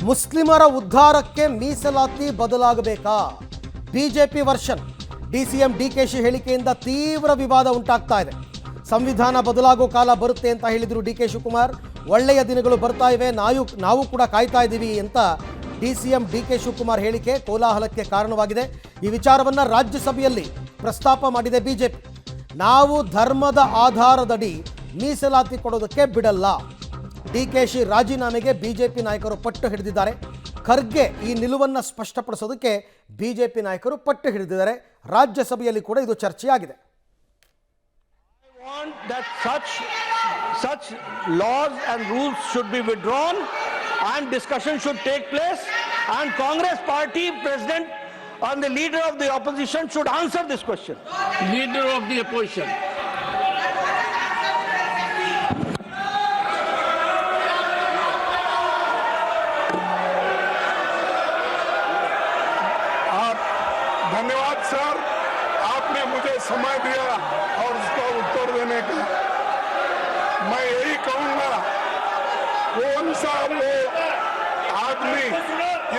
ಮುಸ್ಲಿಮರ ಉದ್ಧಾರಕ್ಕೆ ಮೀಸಲಾತಿ ಬದಲಾಗಬೇಕಾ? BJP version. ಡಿಸಿಎಂ ಡಿಕೆಶಿ ಹೇಳಿಕೆಯಿಂದ ತೀವ್ರ ವಿವಾದ ಉಂಟಾಗ್ತಾ ಇದೆ. ಸಂವಿಧಾನ ಬದಲಾಗೋ ಕಾಲ ಬರುತ್ತೆ ಅಂತ ಹೇಳಿದ್ರು ಡಿಕೆ ಶಿವಕುಮಾರ್. ಒಳ್ಳೆಯ ದಿನಗಳು ಬರ್ತಾ ಇವೆ, ನಾವು ಕೂಡ ಕಾಯ್ತಾ ಇದ್ದೀವಿ ಅಂತ ಡಿಸಿಎಂ ಡಿಕೆ ಶಿವಕುಮಾರ್ ಹೇಳಿಕೆ ಕೋಲಾಹಲಕ್ಕೆ ಕಾರಣವಾಗಿದೆ. ಈ ವಿಚಾರವನ್ನು ರಾಜ್ಯಸಭೆಯಲ್ಲಿ ಪ್ರಸ್ತಾಪ ಮಾಡಿದೆ ಬಿಜೆಪಿ. ನಾವು ಧರ್ಮದ ಆಧಾರದಡಿ ಮೀಸಲಾತಿ ಕೊಡೋದಕ್ಕೆ ಬಿಡಲ್ಲ. ಡಿಕೆಶಿ ರಾಜೀನಾಮೆಗೆ ಬಿಜೆಪಿ ನಾಯಕರು ಪಟ್ಟು ಹಿಡಿದಿದ್ದಾರೆ. ಖರ್ಗೆ ಈ ನಿಲುವನ್ನು ಸ್ಪಷ್ಟಪಡಿಸೋದಕ್ಕೆ ಬಿಜೆಪಿ ನಾಯಕರು ಪಟ್ಟು ಹಿಡಿದಿದ್ದಾರೆ. ರಾಜ್ಯಸಭೆಯಲ್ಲಿ ಕೂಡ ಇದು ಚರ್ಚೆಯಾಗಿದೆ. I want that such laws and rules should be withdrawn and discussion should take place, and Congress party president and the leader of the opposition should answer this question. Leader of the opposition. धन्यवाद sir, आपने मुझे समय दिया और उसका उत्तर देने का। मैं यही कहूंगा, कौन सा वो आदमी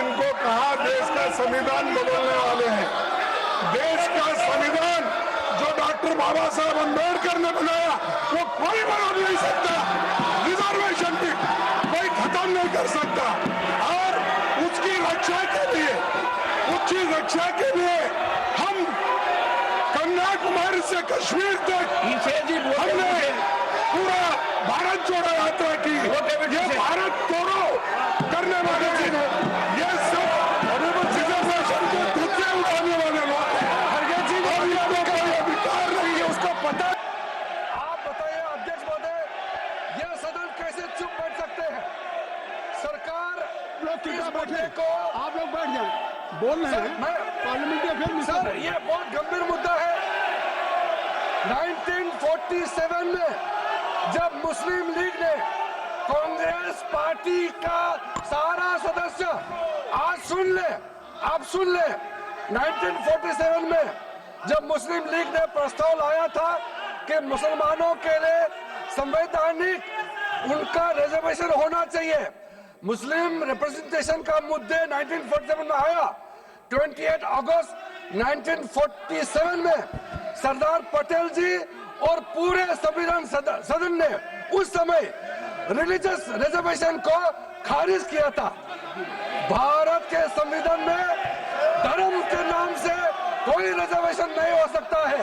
इनको कहा देश का संविधान बदलने वाले हैं? देश का संविधान जो डॉक्टर बाबा साहब अम्बेडकर ने बनाया वो कोई बदल नहीं सकता। रिजर्वेशन भी कोई खत्म नहीं कर सकता। और उसकी रक्षा के लिए हम कन्याकुमारी से कश्मीर तक हमने पूरा भारत जोड़ो यात्रा की। ये भारत तोड़ो करने वाले ये सब रिजर्वेशन को धुते उठाने वाले लोग और इनको कोई अधिकार नहीं है, उसको पता। आप बताइए अध्यक्ष महोदय, ये सदन कैसे चुप बैठ सकते हैं? सरकार को आप लोग बैठ जाए, बोल रहे हैं पार्लियामेंट में। सर ये बहुत गंभीर मुद्दा है। 1947 में जब मुस्लिम लीग ने कांग्रेस पार्टी का सारा सदस्य, आज सुन ले, आप सुन ले, 1947 में जब मुस्लिम लीग ने प्रस्ताव लाया था कि मुसलमानों के लिए संवैधानिक उनका रिजर्वेशन होना चाहिए, मुस्लिम रिप्रेजेंटेशन का मुद्दे 1947 में आया। 28 अगस्त 1947 में सरदार पटेल जी और पूरे संविधान सदन ने उस समय रिलीजियस रिजर्वेशन को खारिज किया था। भारत के संविधान में धर्म के नाम से कोई रिजर्वेशन नहीं हो सकता है।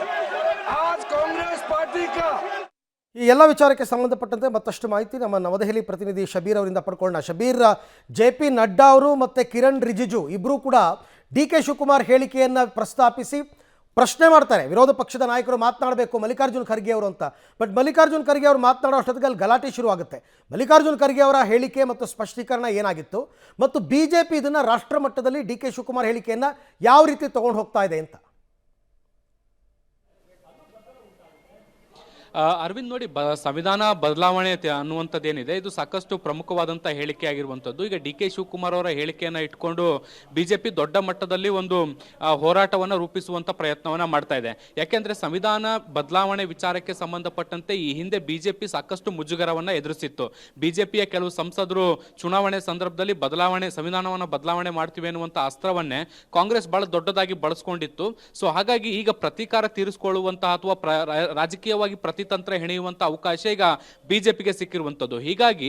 आज कांग्रेस पार्टी का ಈ ಎಲ್ಲ ವಿಚಾರಕ್ಕೆ ಸಂಬಂಧಪಟ್ಟಂತೆ ಮತ್ತಷ್ಟು ಮಾಹಿತಿ ನಮ್ಮ ನವದೆಹಲಿ ಪ್ರತಿನಿಧಿ ಶಬೀರ್ ಅವರಿಂದ ಪಡ್ಕೊಳ್ಳೋಣ. ಶಬೀರ್, ಜೆ.ಪಿ. ನಡ್ಡಾ ಅವರು ಮತ್ತು ಕಿರಣ್ ರಿಜಿಜು ಇಬ್ಬರೂ ಕೂಡ ಡಿ.ಕೆ. ಶಿವಕುಮಾರ್ ಹೇಳಿಕೆಯನ್ನು ಪ್ರಸ್ತಾಪಿಸಿ ಪ್ರಶ್ನೆ ಮಾಡ್ತಾರೆ. ವಿರೋಧ ಪಕ್ಷದ ನಾಯಕರು ಮಾತನಾಡಬೇಕು ಮಲ್ಲಿಕಾರ್ಜುನ್ ಖರ್ಗೆ ಅವರು ಅಂತ. ಬಟ್ ಮಲ್ಲಿಕಾರ್ಜುನ್ ಖರ್ಗೆ ಅವರು ಮಾತನಾಡೋ ಅಷ್ಟೊತ್ತಿಗೆ ಅಲ್ಲಿ ಗಲಾಟೆ ಶುರುವಾಗುತ್ತೆ. ಮಲ್ಲಿಕಾರ್ಜುನ್ ಖರ್ಗೆ ಅವರ ಹೇಳಿಕೆ ಮತ್ತು ಸ್ಪಷ್ಟೀಕರಣ ಏನಾಗಿತ್ತು ಮತ್ತು ಬಿಜೆಪಿ ಇದನ್ನು ರಾಷ್ಟ್ರ ಮಟ್ಟದಲ್ಲಿ ಡಿ.ಕೆ. ಶಿವಕುಮಾರ್ ಹೇಳಿಕೆಯನ್ನು ಯಾವ ರೀತಿ ತೊಗೊಂಡು ಹೋಗ್ತಾ ಇದೆ ಅಂತ. ಅರವಿಂದ್ ನೋಡಿ, ಸಂವಿಧಾನ ಬದಲಾವಣೆ ಅನ್ನುವಂಥದ್ದೇನಿದೆ ಇದು ಸಾಕಷ್ಟು ಪ್ರಮುಖವಾದಂಥ ಹೇಳಿಕೆ ಆಗಿರುವಂಥದ್ದು. ಈಗ ಡಿ ಕೆ ಶಿವಕುಮಾರ್ ಅವರ ಹೇಳಿಕೆಯನ್ನು ಇಟ್ಕೊಂಡು ಬಿಜೆಪಿ ದೊಡ್ಡ ಮಟ್ಟದಲ್ಲಿ ಒಂದು ಹೋರಾಟವನ್ನು ರೂಪಿಸುವಂಥ ಪ್ರಯತ್ನವನ್ನು ಮಾಡ್ತಾ ಇದೆ. ಯಾಕೆಂದರೆ ಸಂವಿಧಾನ ಬದಲಾವಣೆ ವಿಚಾರಕ್ಕೆ ಸಂಬಂಧಪಟ್ಟಂತೆ ಈ ಹಿಂದೆ ಬಿಜೆಪಿ ಸಾಕಷ್ಟು ಮುಜುಗರವನ್ನು ಎದುರಿಸಿತ್ತು. ಬಿಜೆಪಿಯ ಕೆಲವು ಸಂಸದರು ಚುನಾವಣೆ ಸಂದರ್ಭದಲ್ಲಿ ಸಂವಿಧಾನವನ್ನು ಬದಲಾವಣೆ ಮಾಡ್ತೀವಿ ಅನ್ನುವಂಥ ಅಸ್ತ್ರವನ್ನೇ ಕಾಂಗ್ರೆಸ್ ಬಹಳ ದೊಡ್ಡದಾಗಿ ಬಳಸ್ಕೊಂಡಿತ್ತು. ಸೊ ಹಾಗಾಗಿ ಈಗ ಪ್ರತೀಕಾರ ತೀರಿಸಿಕೊಳ್ಳುವಂತಹ ಅಥವಾ ರಾಜಕೀಯವಾಗಿ ತಂತ್ರ ಹೆಣೆಯುವಂತ ಅವಕಾಶ ಈಗ ಬಿಜೆಪಿಗೆ ಸಿಕ್ಕಿರುವಂತದ್ದು. ಹೀಗಾಗಿ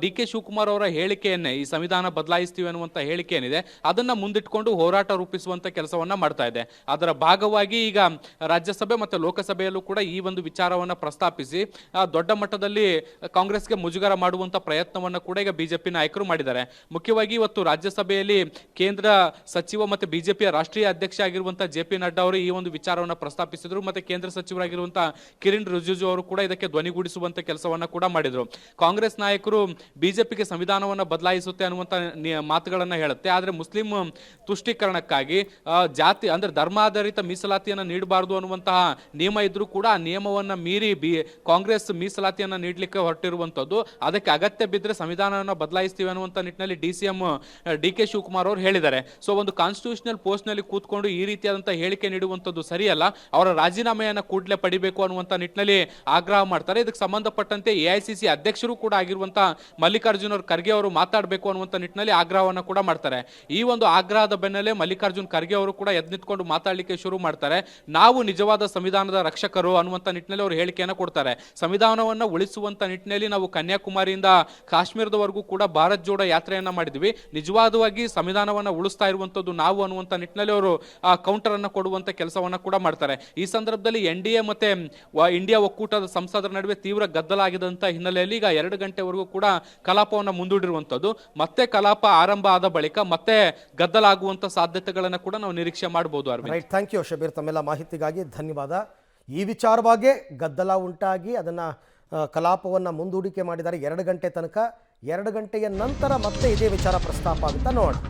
ಡಿ ಕೆ ಶಿವಕುಮಾರ್ ಅವರ ಹೇಳಿಕೆಯನ್ನೇ, ಈ ಸಂವಿಧಾನ ಬದಲಾಯಿಸ್ತೀವಿ ಅನ್ನುವಂತ ಹೇಳಿಕೆ ಏನಿದೆ ಅದನ್ನ ಮುಂದಿಟ್ಕೊಂಡು ಹೋರಾಟ ರೂಪಿಸುವಂತ ಕೆಲಸವನ್ನ ಮಾಡ್ತಾ ಇದೆ. ಅದರ ಭಾಗವಾಗಿ ಈಗ ರಾಜ್ಯಸಭೆ ಮತ್ತು ಲೋಕಸಭೆಯಲ್ಲೂ ಕೂಡ ಈ ಒಂದು ವಿಚಾರವನ್ನ ಪ್ರಸ್ತಾಪಿಸಿ ದೊಡ್ಡ ಮಟ್ಟದಲ್ಲಿ ಕಾಂಗ್ರೆಸ್ಗೆ ಮುಜುಗರ ಮಾಡುವಂತ ಪ್ರಯತ್ನವನ್ನ ಕೂಡ ಈಗ ಬಿಜೆಪಿ ನಾಯಕರು ಮಾಡಿದ್ದಾರೆ. ಮುಖ್ಯವಾಗಿ ಇವತ್ತು ರಾಜ್ಯಸಭೆಯಲ್ಲಿ ಕೇಂದ್ರ ಸಚಿವ ಮತ್ತು ಬಿಜೆಪಿಯ ರಾಷ್ಟ್ರೀಯ ಅಧ್ಯಕ್ಷ ಆಗಿರುವಂತಹ ಜೆ.ಪಿ. ನಡ್ಡಾ ಅವರು ಈ ಒಂದು ವಿಚಾರವನ್ನ ಪ್ರಸ್ತಾಪಿಸಿದ್ರು. ಮತ್ತೆ ಕೇಂದ್ರ ಸಚಿವರಾಗಿರುವಂತಹ ಕಿರಣ್ ರಿಜಿಜು ಅವರು ಕೂಡ ಇದಕ್ಕೆ ಧ್ವನಿಗೂಡಿಸುವಂತ ಕೆಲಸವನ್ನ ಕೂಡ ಮಾಡಿದ್ರು. ಕಾಂಗ್ರೆಸ್ ನಾಯಕರು ಬಿಜೆಪಿಗೆ ಸಂವಿಧಾನವನ್ನ ಬದಲಾಯಿಸುತ್ತೆ ಅನ್ನುವಂತ ಮಾತುಗಳನ್ನ ಹೇಳುತ್ತೆ. ಆದ್ರೆ ಮುಸ್ಲಿಂ ತುಷ್ಟೀಕರಣಕ್ಕಾಗಿ ಜಾತಿ ಅಂದ್ರೆ ಧರ್ಮಾಧಾರಿತ ಮೀಸಲಾತಿಯನ್ನ ನೀಡಬಾರದು ಅನ್ನುವಂತಹ ನಿಯಮ ಇದ್ರೂ ಕೂಡ ಆ ನಿಯಮವನ್ನ ಮೀರಿ ಕಾಂಗ್ರೆಸ್ ಮೀಸಲಾತಿಯನ್ನ ನೀಡಲಿಕ್ಕೆ ಹೊರಟಿರುವಂತದ್ದು. ಅದಕ್ಕೆ ಅಗತ್ಯ ಬಿದ್ದರೆ ಸಂವಿಧಾನವನ್ನ ಬದಲಾಯಿಸ್ತೀವಿ ಅನ್ನುವಂತ ನಿಟ್ಟಿನಲ್ಲಿ ಡಿಸಿಎಂ ಡಿ ಕೆ ಶಿವಕುಮಾರ್ ಅವರು ಹೇಳಿದ್ದಾರೆ. ಸೊ ಒಂದು ಕಾನ್ಸ್ಟಿಟ್ಯೂಷನಲ್ ಪೋಸ್ಟ್ ನಲ್ಲಿ ಕೂತ್ಕೊಂಡು ಈ ರೀತಿಯಾದಂತಹ ಹೇಳಿಕೆ ನೀಡುವಂತದ್ದು ಸರಿಯಲ್ಲ, ಅವರ ರಾಜೀನಾಮೆಯನ್ನ ಕೂಡಲೇ ಪಡಿಬೇಕು ಅನ್ನುವಂತ ನಿಟ್ಟಿನಲ್ಲಿ ನಿಟ್ಟಿನಲ್ಲಿ ಆಗ್ರಹ ಮಾಡ್ತಾರೆ. ಇದಕ್ಕೆ ಸಂಬಂಧಪಟ್ಟಂತೆ AICC ಅಧ್ಯಕ್ಷರು ಕೂಡ ಆಗಿರುವಂತ ಮಲ್ಲಿಕಾರ್ಜುನ್ ಖರ್ಗೆ ಅವರು ಮಾತಾಡಬೇಕು ಅನ್ನುವಂಥ ನಿಟ್ಟಿನಲ್ಲಿ ಆಗ್ರಹವನ್ನು ಕೂಡ ಮಾಡ್ತಾರೆ. ಈ ಒಂದು ಆಗ್ರಹದ ಬೆನ್ನಲ್ಲೇ ಮಲ್ಲಿಕಾರ್ಜುನ್ ಖರ್ಗೆ ಅವರು ಕೂಡ ಎದ್ದು ನಿಂತ್ಕೊಂಡು ಮಾತಾಡಲಿಕ್ಕೆ ಶುರು ಮಾಡ್ತಾರೆ. ನಾವು ನಿಜವಾದ ಸಂವಿಧಾನದ ರಕ್ಷಕರು ಅನ್ನುವಂಥ ನಿಟ್ಟಿನಲ್ಲಿ ಅವರು ಹೇಳಿಕೆಯನ್ನು ಕೊಡ್ತಾರೆ. ಸಂವಿಧಾನವನ್ನು ಉಳಿಸುವಂತ ನಿಟ್ಟಿನಲ್ಲಿ ನಾವು ಕನ್ಯಾಕುಮಾರಿಯಿಂದ ಕಾಶ್ಮೀರದವರೆಗೂ ಕೂಡ ಭಾರತ್ ಜೋಡೋ ಯಾತ್ರೆಯನ್ನ ಮಾಡಿದ್ವಿ. ನಿಜವಾದವಾಗಿ ಸಂವಿಧಾನವನ್ನು ಉಳಿಸ್ತಾ ಇರುವಂತದ್ದು ನಾವು ಅನ್ನುವಂಥ ನಿಟ್ಟಿನಲ್ಲಿ ಅವರು ಕೌಂಟರ್ ಅನ್ನು ಕೊಡುವಂತ ಕೆಲಸವನ್ನ ಕೂಡ ಮಾಡ್ತಾರೆ. ಈ ಸಂದರ್ಭದಲ್ಲಿ NDA ಮತ್ತೆ ಇಂಡಿಯಾ ಒಕ್ಕೂಟದ ಸಂಸದರ ನಡುವೆ ತೀವ್ರ ಗದ್ದಲ ಆಗಿದಂತ ಹಿನ್ನೆಲೆಯಲ್ಲಿ ಈಗ 2 ಗಂಟೆವರೆಗೂ ಕೂಡ ಕಲಾಪವನ್ನು ಮುಂದೂಡಿರುವಂತದ್ದು. ಮತ್ತೆ ಕಲಾಪ ಆರಂಭ ಆದ ಬಳಿಕ ಮತ್ತೆ ಗದ್ದಲ ಆಗುವಂತ ಸಾಧ್ಯತೆಗಳನ್ನ ಕೂಡ ನಾವು ನಿರೀಕ್ಷೆ ಮಾಡಬಹುದು. ರೈಟ್, ಥ್ಯಾಂಕ್ ಯು ಶಬೀರ್, ತಮ್ಮೆಲ್ಲ ಮಾಹಿತಿಗಾಗಿ ಧನ್ಯವಾದ. ಈ ವಿಚಾರವಾಗಿ ಗದ್ದಲ ಉಂಟಾಗಿ ಅದನ್ನು ಕಲಾಪವನ್ನು ಮುಂದೂಡಿಕೆ ಮಾಡಿದ್ದಾರೆ 2 ಗಂಟೆ ತನಕ. 2 ಗಂಟೆಯ ನಂತರ ಮತ್ತೆ ಇದೇ ವಿಚಾರ ಪ್ರಸ್ತಾಪ ಆಗುತ್ತಾ ನೋಡೋಣ.